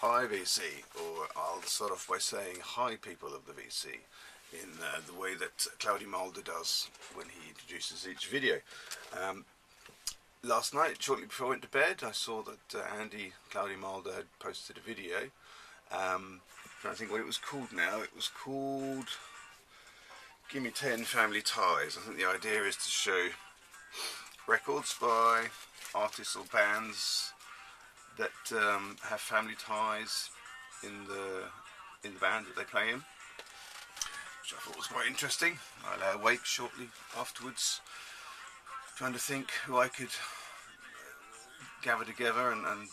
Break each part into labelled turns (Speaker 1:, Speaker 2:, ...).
Speaker 1: Hi VC, or I'll start off by saying hi people of the VC in the way that Cloudy Mulder does when he introduces each video. Last night, shortly before I went to bed, I saw that Andy Cloudy Mulder had posted a video. I'm trying to think what it was called now. It was called Gimme 10 Family Ties. I think the idea is to show records by artists or bands that have family ties in the band that they play in, which I thought was quite interesting. I lay awake shortly afterwards trying to think who I could gather together and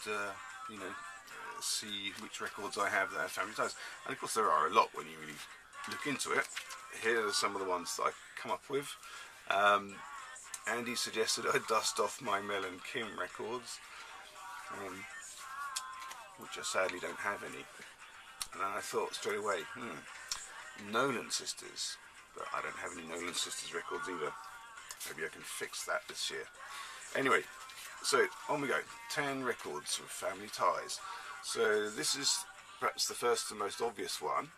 Speaker 1: see which records I have that have family ties. And of course there are a lot when you really look into it. Here are some of the ones that I come up with. Andy suggested I dust off my Mel and Kim records, which I sadly don't have any. And then I thought straight away, Nolan Sisters, but I don't have any Nolan Sisters records either. Maybe I can fix that this year. Anyway, so on we go. 10 records with family ties. So this is perhaps the first and most obvious one.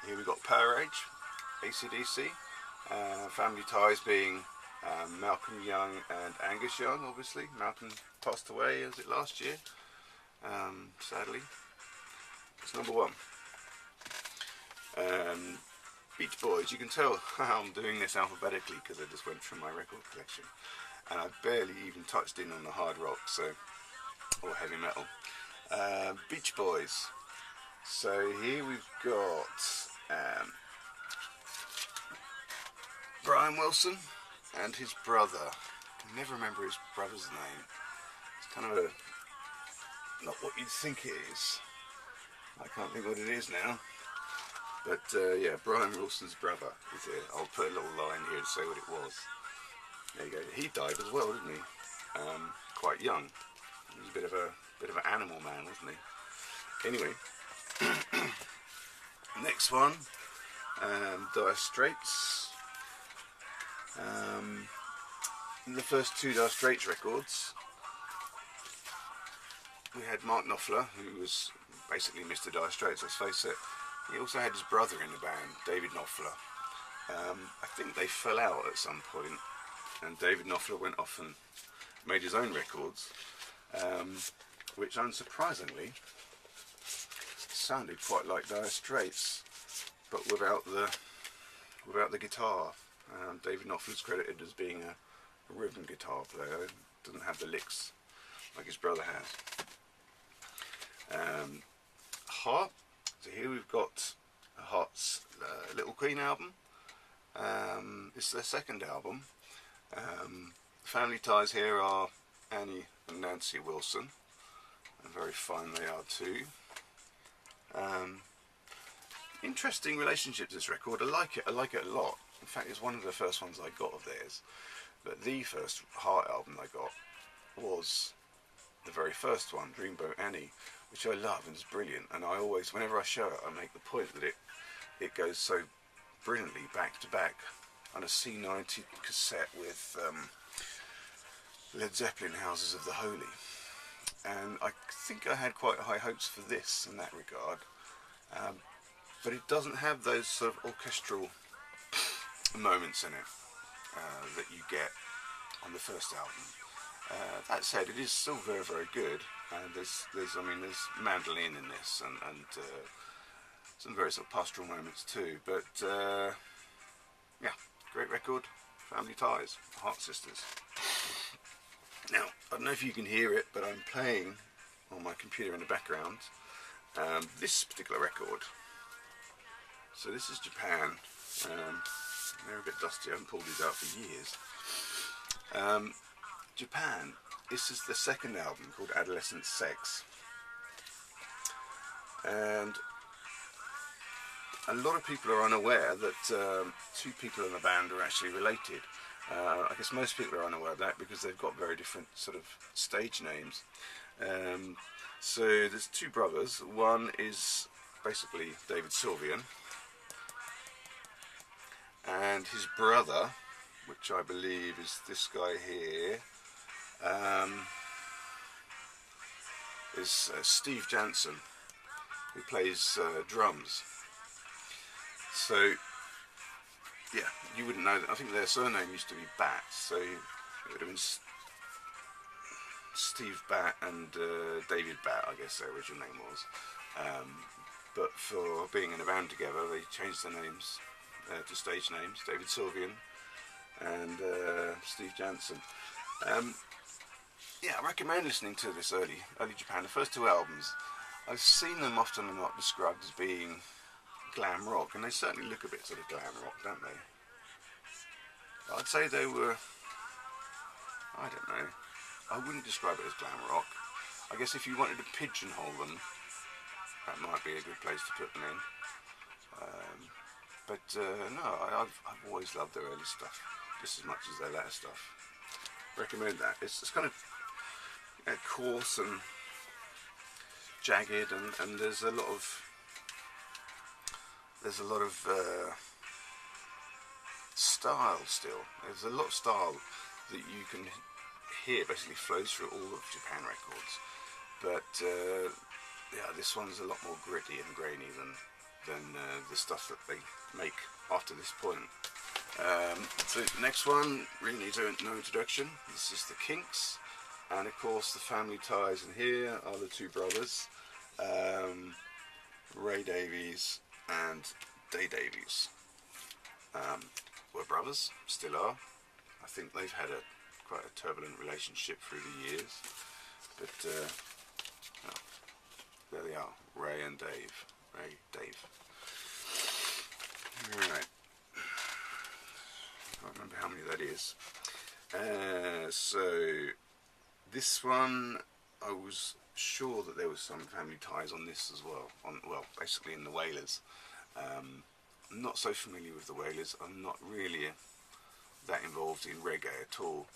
Speaker 1: Here we've got Power Age, AC/DC. Family ties being Malcolm Young and Angus Young, obviously. Malcolm passed away, was it last year? Sadly. It's number one. Beach Boys, you can tell how I'm doing this alphabetically because I just went through my record collection. And I barely even touched in on the hard rock, or heavy metal. Beach Boys. So here we've got Brian Wilson and his brother. I can never remember his brother's name. It's kind of not what you'd think it is. I can't think what it is now. But yeah, Brian Wilson's brother is here. I'll put a little line here to say what it was. There you go. He died as well, didn't he? Quite young. He was a bit of an animal man, wasn't he? Anyway, next one, Dire Straits. The first two Dire Straits records, we had Mark Knopfler, who was basically Mr. Dire Straits, let's face it. He also had his brother in the band, David Knopfler. I think they fell out at some point, and David Knopfler went off and made his own records, which unsurprisingly sounded quite like Dire Straits, but without the guitar. David Knopfler's credited as being a rhythm guitar player. Doesn't have the licks like his brother has. Heart. So here we've got Heart's Little Queen album. It's their second album. Family ties here are Annie and Nancy Wilson, and very fine they are too. Interesting relationship to this record. I like it a lot. In fact, it's one of the first ones I got of theirs. But the first Heart album I got was the very first one, Dreamboat Annie, which I love and is brilliant. And I always, whenever I show it, I make the point that it goes so brilliantly back to back on a C90 cassette with Led Zeppelin, Houses of the Holy. And I think I had quite high hopes for this in that regard. But it doesn't have those sort of orchestral moments in it that you get on the first album. That said, it is still very, very good. There's mandolin in this, and some very sort of pastoral moments too. But yeah, great record. Family ties, Heart Sisters. Now, I don't know if you can hear it, but I'm playing on my computer in the background this particular record. So this is Japan. They're a bit dusty. I haven't pulled these out for years. Japan. This is the second album called Adolescent Sex. And a lot of people are unaware that two people in the band are actually related. I guess most people are unaware of that because they've got very different sort of stage names. So there's two brothers. One is basically David Sylvian, and his brother, which I believe is this guy here, is Steve Jansen, who plays drums. So yeah, you wouldn't know that. I think their surname used to be Bat, so it would have been Steve Bat and David Bat, I guess their original name was. But for being in a band together, they changed their names to stage names: David Sylvian and Steve Jansen. Yeah, I recommend listening to this early Japan. The first two albums, I've seen them often and not described as being glam rock, and they certainly look a bit sort of glam rock, don't they? I'd say they were, I don't know, I wouldn't describe it as glam rock. I guess if you wanted to pigeonhole them, that might be a good place to put them in. No, I've always loved their early stuff just as much as their latter stuff. Recommend that. It's kind of coarse and jagged, and there's a lot of style still. There's a lot of style that you can hear basically flows through all of Japan records. But yeah, this one's a lot more gritty and grainy than the stuff that they make after this point. So the next one really needs no introduction. This is the Kinks, and of course the family ties in here are the two brothers, Ray Davies and Day Davies. Were brothers, still are. I think they've had quite a turbulent relationship through the years, but well, there they are, Ray and Dave. Dave. Right. I can't remember how many that is. So this one, I was sure that there was some family ties on this as well. Well, basically in the Wailers. I'm not so familiar with the Wailers. I'm not really that involved in reggae at all.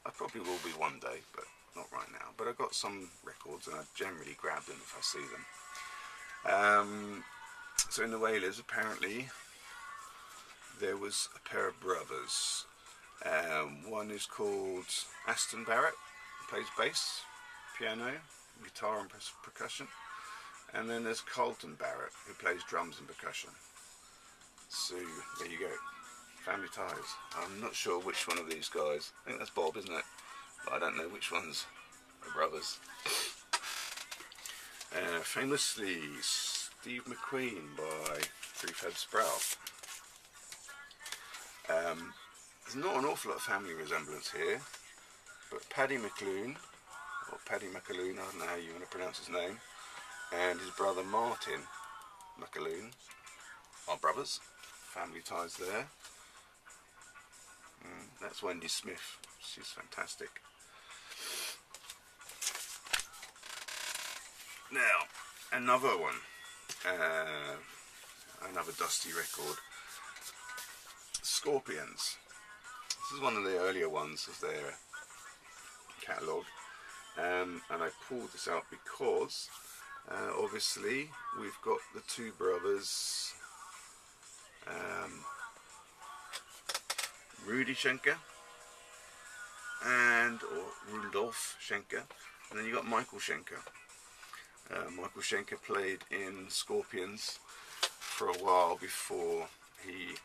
Speaker 1: I probably will be one day, but not right now. But I've got some records, and I generally grab them if I see them. So in the Wailers, apparently, there was a pair of brothers. One is called Aston Barrett, who plays bass, piano, guitar and percussion. And then there's Carlton Barrett, who plays drums and percussion. So there you go, family ties. I'm not sure which one of these guys, I think that's Bob, isn't it? But I don't know which ones are brothers. Famously, Steve McQueen by Prefab Sprout. There's not an awful lot of family resemblance here, but Paddy McAloon, or Paddy McAloon, I don't know how you want to pronounce his name, and his brother Martin McAloon are brothers. Family ties there. That's Wendy Smith. She's fantastic. Now, another one. Another dusty record. Scorpions. This is one of the earlier ones of their catalogue. And I pulled this out because obviously we've got the two brothers, Rudy Schenker or Rudolf Schenker, and then you got Michael Schenker. Michael Schenker played in Scorpions for a while before he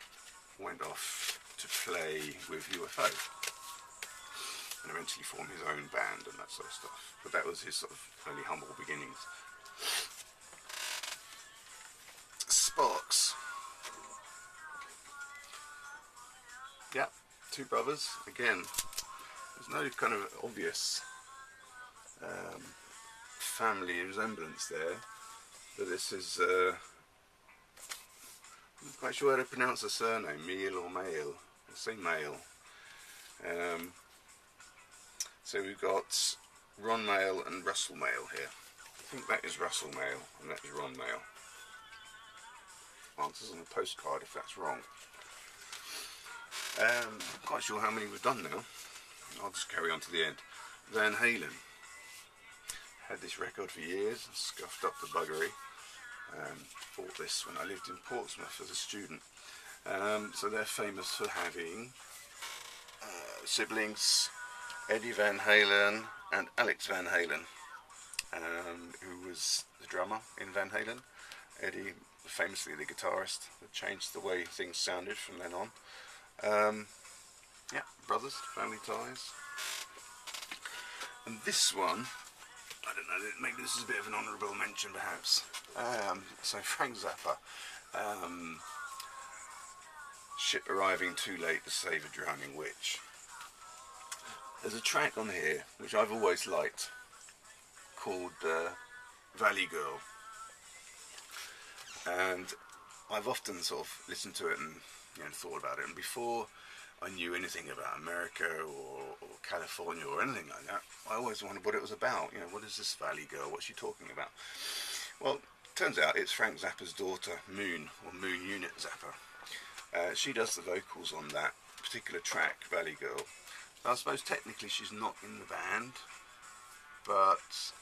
Speaker 1: went off to play with UFO and eventually formed his own band and that sort of stuff. But that was his sort of early humble beginnings. Sparks. Yeah, two brothers. Again, there's no kind of obvious family resemblance there, but this is I'm not quite sure how to pronounce the surname, Meal or Male. I'll say Male. So we've got Ron Male and Russell Male here. I think that is Russell Male and that is Ron Male. Answers on the postcard if that's wrong. I'm quite sure how many we've done now. I'll just carry on to the end. Van Halen. Had this record for years, scuffed up the buggery. Bought this when I lived in Portsmouth as a student. So they're famous for having siblings, Eddie Van Halen and Alex Van Halen. who was the drummer in Van Halen. Eddie, famously the guitarist, that changed the way things sounded from then on. Yeah, brothers, family ties. And this one, I don't know, maybe this is a bit of an honourable mention perhaps. So Frank Zappa, Ship Arriving Too Late to Save a Drowning Witch. There's a track on here which I've always liked called Valley Girl, and I've often sort of listened to it and thought about it, and before I knew anything about America or California or anything like that, I always wondered what it was about. What is this Valley Girl? What's she talking about? Well, turns out it's Frank Zappa's daughter, Moon, or Moon Unit Zappa. She does the vocals on that particular track, Valley Girl. So I suppose technically she's not in the band, but,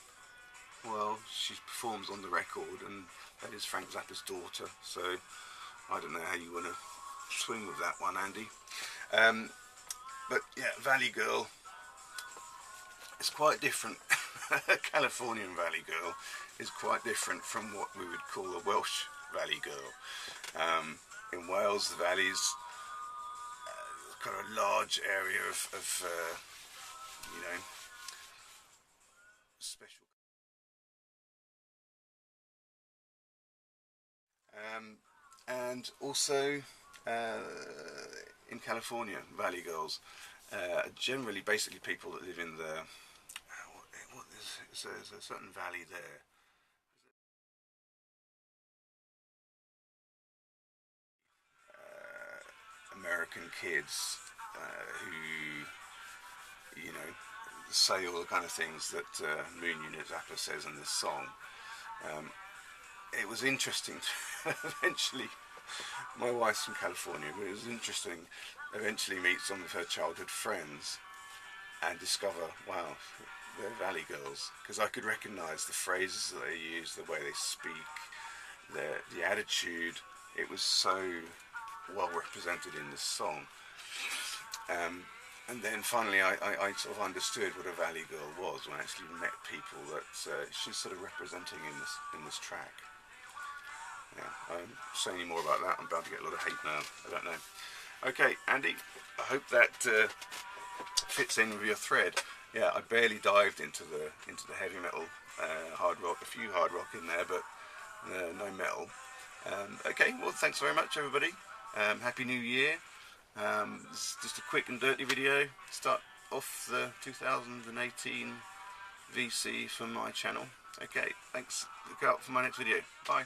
Speaker 1: well, she performs on the record, and that is Frank Zappa's daughter, so I don't know how you want to swing with that one, Andy. But yeah, Valley Girl is quite different. Californian Valley Girl is quite different from what we would call a Welsh Valley Girl. In Wales, the valleys got a large area of special. And also in California, Valley Girls are generally basically people that live in the there's a certain valley there. American kids who say all the kind of things that Moon Unit Zappa says in this song. It was interesting to eventually, my wife's from California, but it was interesting eventually meet some of her childhood friends and discover, wow, they're Valley Girls, because I could recognise the phrases that they use, the way they speak, the attitude. It was so well represented in this song. And then finally I sort of understood what a Valley Girl was when I actually met people that she's sort of representing in this track. Yeah, I won't say any more about that. I'm about to get a lot of hate mail. I don't know. Okay, Andy, I hope that fits in with your thread. Yeah, I barely dived into the heavy metal, hard rock. A few hard rock in there, but no metal. Okay, well, thanks very much, everybody. Happy New Year. This is just a quick and dirty video. Start off the 2018 VC from my channel. Okay, thanks. Look out for my next video. Bye.